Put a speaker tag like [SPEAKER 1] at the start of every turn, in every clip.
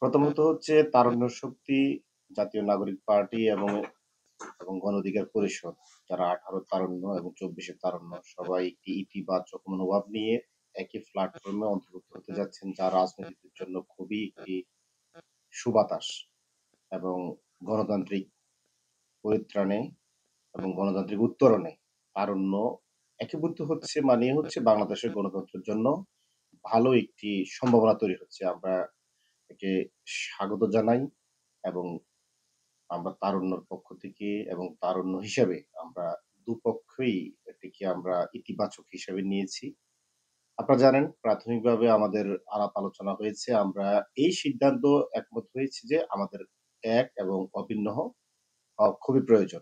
[SPEAKER 1] প্রথমত হচ্ছে তারুণ্য শক্তি, জাতীয় নাগরিক পার্টি এবং গণ অধিকার পরিষদ, যারা ১৮ তারুণ্য এবং ২৪ তারুণ্য সবাই একটি ইতিবাচক মনোভাব নিয়ে একই প্ল্যাটফর্মে অন্তর্ভুক্ত হতে যাচ্ছেন, যা রাজনীতির জন্য খুবই একটি সুবাতাস এবং গণতান্ত্রিক পরিত্রাণে এবং গণতান্ত্রিক উত্তরণে তারুণ্য একীভূত হচ্ছে মানে হচ্ছে বাংলাদেশের গণতন্ত্রের জন্য ভালো একটি সম্ভাবনা তৈরি হচ্ছে। আমরা একে স্বাগত জানাই এবং আমরা তারুণ্যর পক্ষ থেকে এবং তারুণ্য হিসাবে আমরা দুপক্ষই এটিকে আমরা ইতিবাচক হিসেবে নিয়েছি। আপনারা জানেন প্রাথমিকভাবে আমাদের আলাপ আলোচনা হয়েছে। আমরা এই সিদ্ধান্ত একমত হয়েছি যে আমাদের এক এবং অভিন্ন হওয়া খুবই প্রয়োজন।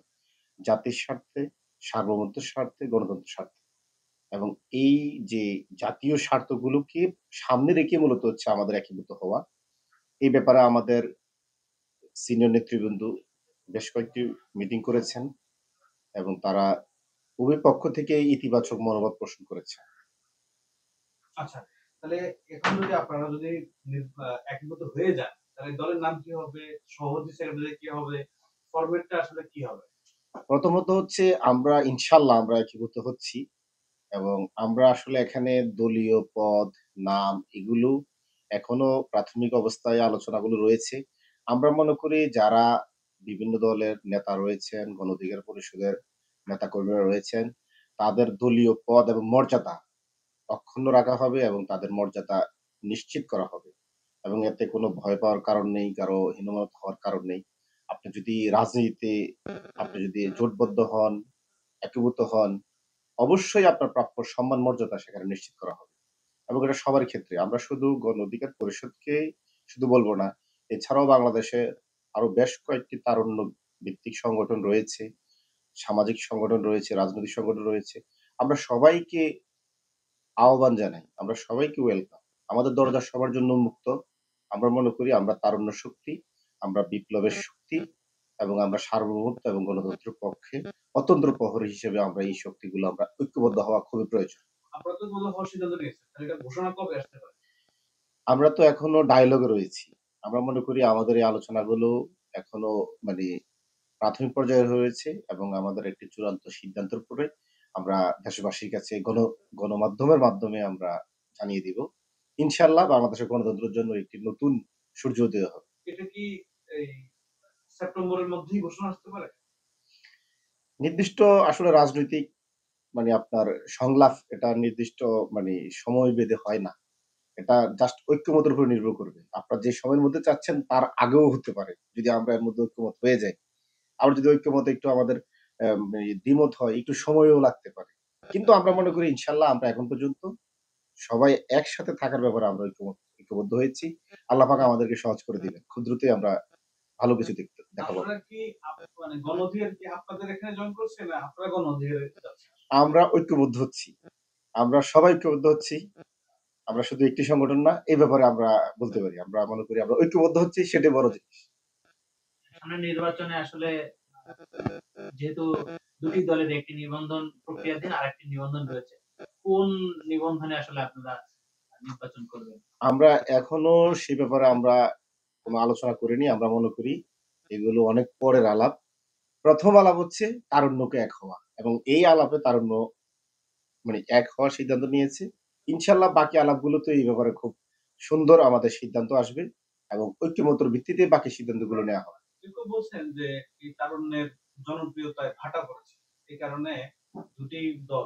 [SPEAKER 1] জাতির স্বার্থে, সার্বভৌমত্বের স্বার্থে, গণতন্ত্রের স্বার্থে। এবং এই যে জাতীয় স্বার্থগুলোকে সামনে রেখে মূলত হচ্ছে আমাদের একীভূত হওয়া। এই ব্যাপারে আমাদের সিনিয়র নেতৃবৃন্দ বেশ কয়েকটি মিটিং করেছেন এবং তারা উভয় পক্ষ থেকেই ইতিবাচক মনোভাব পোষণ করেছে।
[SPEAKER 2] আচ্ছা, তাহলে এখন যদি আপনারা যদি একীভূত হয়ে যান, তাহলে দলের নাম কি হবে? সভাপতি সেক্রেটারি কি হবে? ফরমেটটা আসলে কি হবে?
[SPEAKER 1] প্রথমত হচ্ছে আমরা ইনশাআল্লাহ আমরা একীভূত হচ্ছি এবং আমরা আসলে এখানে দলীয় পদ, নাম এগুলো এখনো প্রাথমিক অবস্থায় আলোচনাগুলো রয়েছে। আমরা মনে করি যারা বিভিন্ন দলের নেতা রয়েছেন, গণ অধিকার পরিষদের নেতাকর্মীরা রয়েছেন, তাদের দলীয় পদ এবং মর্যাদা অক্ষুণ্ণ রাখা হবে এবং তাদের মর্যাদা নিশ্চিত করা হবে। এবং এতে কোনো ভয় পাওয়ার কারণ নেই, কারো হীনমন্যত হওয়ার কারণ নেই। আপনি যদি রাজনীতিতে আপনি যদি জোটবদ্ধ হন, একীভূত হন, অবশ্যই আপনার প্রাপ্য সম্মান মর্যাদা সেখানে নিশ্চিত করা হবে। এবং এটা সবার ক্ষেত্রে। আমরা শুধু গণ অধিকার পরিষদকেই শুধু বলব না। এছাড়াও বাংলাদেশে আরো বেশ কয়েকটি তারুণ্য ভিত্তিক সংগঠন রয়েছে, সামাজিক সংগঠন রয়েছে, রাজনৈতিক সংগঠন রয়েছে। আমরা সবাইকে আহ্বান জানাই। আমরা সবাইকে ওয়েলকাম। আমাদের দরজা সবার জন্য উন্মুক্ত। আমরা মনে করি আমরা তারুণ্য শক্তি, আমরা বিপ্লবের শক্তি এবং আমরা সার্বভৌমত্ব এবং গণতন্ত্রের পক্ষে অতন্ত্র প্রহরী হিসেবে আমরা এই শক্তিগুলো আমরা ঐক্যবদ্ধ হওয়া খুবই প্রয়োজন।
[SPEAKER 2] আপনারা তো বললেন হওয়ার সিদ্ধান্ত নিয়েছেন। তাহলে এটা ঘোষণা কবে আসতে পারে?
[SPEAKER 1] আমরা তো এখনো ডায়ালগে রয়েছি। আমরা মনে করি আমাদের এই আলোচনাগুলো এখনো মানে প্রাথমিক পর্যায়ে রয়েছে এবং আমাদের একটি চূড়ান্ত সিদ্ধান্তের উপরে আমরা দেশবাসীর কাছে গণমাধ্যমের মাধ্যমে আমরা জানিয়ে দিব। ইনশাআল্লাহ বাংলাদেশের গণতন্ত্রের জন্য একটি নতুন সূর্যোদয় হবে।
[SPEAKER 2] এটা কি এই সেপ্টেম্বরের মধ্যেই ঘোষণা আসতে পারে?
[SPEAKER 1] নির্দিষ্ট আসলে রাজনৈতিক আপনার সংলাপ এটা নির্দিষ্ট মানে সময় বেঁধে হয় না। এটা জাস্ট ঐক্যমতের উপর নির্ভর করবে। আপনারা যে সময়ের মধ্যে চাচ্ছেন তার আগেও হতে পারে। যদি আমরা এর মধ্যে ঐক্যমত হয়ে যাই। আবার যদি ঐক্যমতে একটু আমাদের দ্বিমত হয়, একটু সময়ও লাগতে পারে। কিন্তু আমরা মনে করি ইনশাআল্লাহ আমরা এখন পর্যন্ত সবাই একসাথে থাকার ব্যাপারে আমরা ঐক্যবদ্ধ হয়েছি। আল্লাহ পাক আমাদেরকে সহজ করে দিবেন। খুব দ্রুতই আমরা ভালো কিছু দেখা পাবো।
[SPEAKER 2] আপনারা কি মানে গণ অধিকার কি আপনাদের এখানে জয়েন করছে না আপনারা গণ অধিকারে যাচ্ছেন?
[SPEAKER 1] আমরা ঐক্যবদ্ধ হচ্ছি। আমরা সবাই ঐক্যবদ্ধ হচ্ছি। আমরা শুধু একটি সংগঠন না, এই ব্যাপারে আমরা বলতে পারি। আমরা মনে করি আমরা ঐক্যবদ্ধ হচ্ছি সেটাই বড় জিনিস।
[SPEAKER 3] সামনের নির্বাচনে আসলে যেহেতু দুটি দলের একটি নিবন্ধন প্রক্রিয়াধীন আরেকটি নিবন্ধন রয়েছে। কোন নিবন্ধনে আসলে আপনারা নির্বাচন করবেন?
[SPEAKER 1] আমরা এখনো সে ব্যাপারে আমরা কোন আলোচনা করিনি। আমরা মনে করি এগুলো অনেক পরের আলাপ। ১ম আলাপ হচ্ছে তারুণ্যকে এক হওয়া এবং এই আলাপে তারুণ্য এক হওয়ার সিদ্ধান্ত নিয়েছে। ইনশাআল্লাহ বাকি আলাপগুলোতে এই ব্যাপারে খুব সুন্দর আমাদের সিদ্ধান্ত আসবে এবং ঐক্যমত্যের ভিত্তিতে বাকি সিদ্ধান্তগুলো নেওয়া হবে।
[SPEAKER 2] কেউ কেউ বলছেন যে এই তারুণ্যের জনপ্রিয়তায় ভাটা পড়েছে। এই কারণে দুটি দল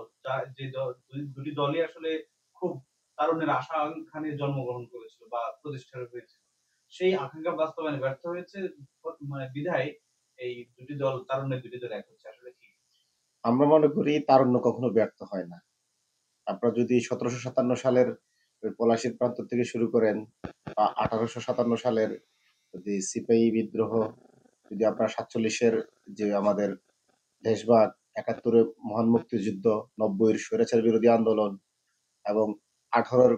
[SPEAKER 2] যে দল দুটি দলই আসলে খুব তারুণ্যের আশা আকাঙ্ক্ষা নিয়ে জন্মগ্রহণ করেছিল বা প্রতিষ্ঠা হয়েছিল। সেই আকাঙ্ক্ষা বাস্তবায়নে ব্যর্থ হয়েছে মানে বিধায় এই দুটি দল তারুণ্যের দুটি দল এক হচ্ছে। আসলে কি?
[SPEAKER 1] আমরা মনে করি তারুণ্য কখনো ব্যর্থ হয় না। আপনারা যদি ১৭৫৭ সালের ওই পলাশীর প্রান্তর থেকে শুরু করেন বা ১৮৫৭ সালের যদি সিপাহী বিদ্রোহ, যদি আপনার ৪৭ এর যে আমাদের দেশভাগ, ৭১ এর মহান মুক্তিযুদ্ধ, ৯০ এর স্বৈরাচার বিরোধী আন্দোলন এবং ১৮ র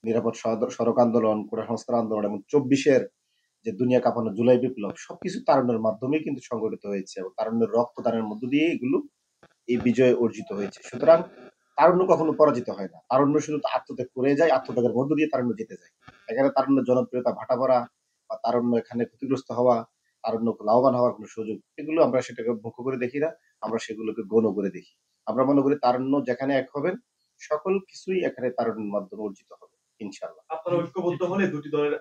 [SPEAKER 1] নিরাপদ সড়ক আন্দোলন, কোটা সংস্কার আন্দোলন এবং ২৪ এর যে দুনিয়া কাঁপানো জুলাই বিপ্লব সবকিছু তারুণ্যের মাধ্যমেই কিন্তু সংগঠিত হয়েছে এবং তারুণ্যের রক্তদানের মধ্য দিয়ে এগুলো এই বিজয় অর্জিত হয়েছে। সুতরাং তারুণ্য কখনো পরাজিত হয় না। তারুণ্য শুধু আত্মত্যাগ করে যায়, আত্মত্যাগের মধ্য দিয়ে তারুণ্য জিতে যায়। এখানে তারুণ্যের জনপ্রিয়তা ভাটা পড়া বা তারুণ্য এখানে ক্ষতিগ্রস্ত হওয়া, তারুণ্য লাভবান হওয়ার কোনো সুযোগ, এগুলো আমরা সেটাকে মুখ্য করে দেখি না। আমরা সেগুলোকে গৌণ করে দেখি। আমরা মনে করি তারুণ্য যেখানে এক হবেন, সকল কিছুই এখানে তারুণ্যের মাধ্যমে অর্জিত হবে। ইনশাআল্লাহ।
[SPEAKER 2] আপনারা ঐক্যবদ্ধ হলে দুটি দলের